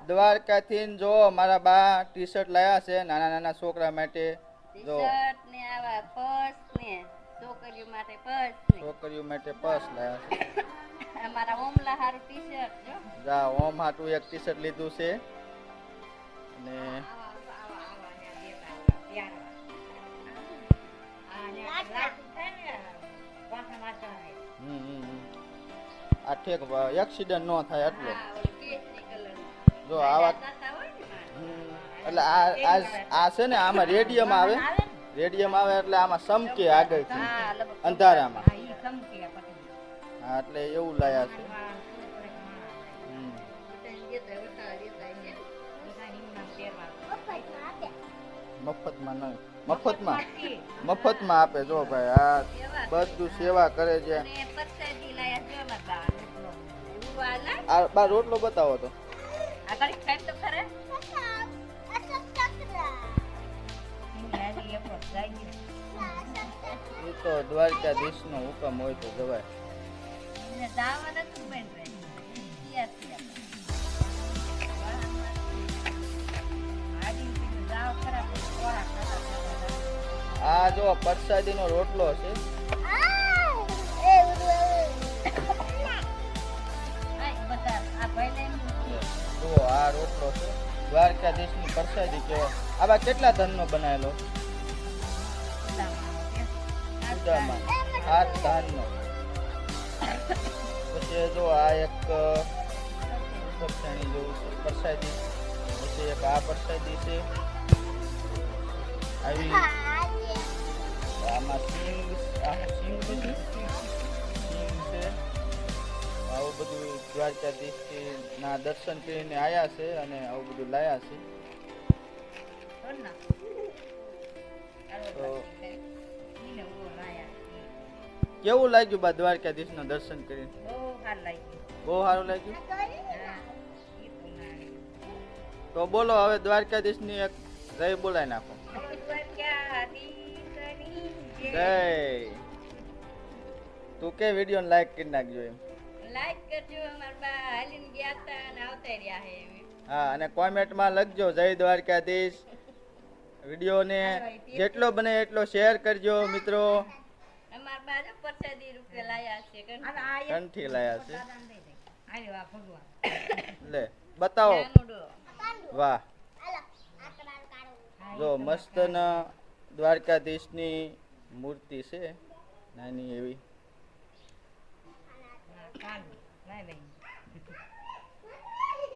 દ્વારકાથી જો મારા બા ટી શર્ટ લાયા છે નાના નાના છોકરા માટે. જો ટી-શર્ટ ને આવા પર્સ ને છોકરીઓ માટે પર્સ ને છોકરીઓ માટે પર્સ લાયા છે. અમારા ઓમલા હારું ટી-શર્ટ જો જા ઓમ હાટું એક ટી શર્ટ લીધું છે અને આ ઠેક એક્સિડન્ટ ન થાય એટલો. જો આવા એટલે આ છે ને આમાં રેડિયમ આવે એટલે આમાં સમકે આગળથી અંધારામાં. હા એટલે એવું લાયા છે. મફતમાં નહીં, મફતમાં આપે. જો ભાઈ આ બધું સેવા કરે છે. આ બા રોટલો બતાવો તો. એ તો દ્વારકાધીશ નો હુકમ હોય તો જવાય. આ જો પરસાદી નો રોટલો છે. જો આ રોટલો છે દ્વારકાધીશ ની પરસાદી કહેવાય. આવા કેટલા ધન નો બનાવેલો? 8 ધાન નો. પછી જો આ એક પરસાણી જેવું છે પરસાદી. પછી એક આ પરસાદી છે આવી. આમાં સિંગ છે. આવું બધું દ્વારકાધીશ ના દર્શન કરીને આયા છે અને આવું બધું લાયા છે. તો કેવું લાગ્યું બા દ્વારકાધીશ ના દર્શન કરીને? બહુ સારું લાગ્યું. તો બોલો હવે દ્વારકાધીશ ની એક જય બોલાય નાખો. જય. તું કે વિડિયો ને લાઈક કરી નાખજો એમ. લાઈક કરજો. અમાર બા હાલીને ગયા તા અને આવતા રહ્યા હે. હા અને કોમેન્ટ માં લખજો જય દ્વારકાધીશ. વિડિયો ને જેટલો બને એટલો શેર કરજો મિત્રો. અમાર બા જો પરસાદી રૂપે લાયા છે. કંઠી લાયા છે. લે બતાવો. વાહ જો મસ્ત ના દ્વારકાધીશ ની મૂર્તિ છે નાની એવી.